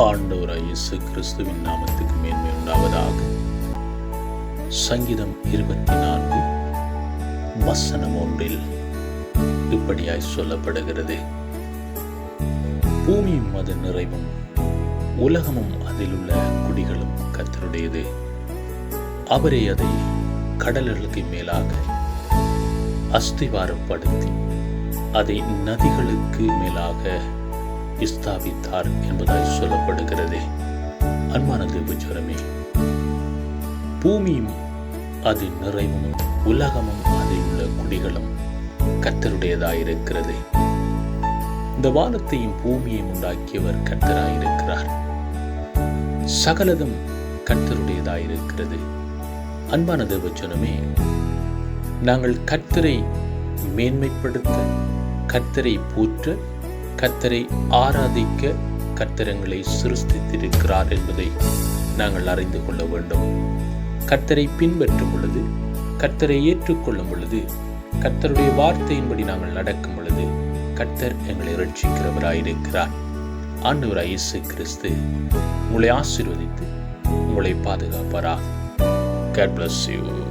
ஆண்டவராய் இயேசு கிறிஸ்துவின் நாமத்துக்கு மேன்மை உண்டாவதாக. சங்கீதம் 24 வசனம் 1 இப்படியாய் சொல்லப்படுகிறது. பூமியும் அது நிறைவும் உலகமும் அதில் உள்ள குடிகளும் கர்த்தருடையது. அவரே அதை கடல்களுக்கு மேலாக அஸ்திவாரப்படுத்தி அதை நதிகளுக்கு மேலாக ஸ்தாபித்தார் என்பதாய் சொல்லப்படுகிறது. அன்பான தேவஜனமே, பூமியும் அது நிறைவும் உலகமும் அதில் உள்ள குடிகளும் கர்த்தருடையதாயிருக்கிறது. இந்த வானத்தையும் பூமியையும் உண்டாக்கியவர் கர்த்தராயிருக்கிறார். சகலதும் கர்த்தருடையதாயிருக்கிறது. அன்பான தேவஜனமே, நாங்கள் கர்த்தரை மேன்மைப்படுத்த, கர்த்தரை போற்ற, கர்த்தரை ஆராதிக்க கர்த்தரங்களை சிருஷ்டித்திருக்கிறார் என்பதை நாங்கள் அறிந்து கொள்ள வேண்டும். கர்த்தரை பின்பற்றும் பொழுது, கர்த்தரை ஏற்றுக்கொள்ளும் பொழுது, கர்த்தருடைய வார்த்தையின்படி நாங்கள் நடக்கும் பொழுது கர்த்தர் எங்களை ரட்சிக்கிறவராயிருக்கிறார். ஆண்டவராய் இயேசு கிறிஸ்து உங்களை ஆசீர்வதித்து உங்களை பாதுகாப்பாராக. God bless you.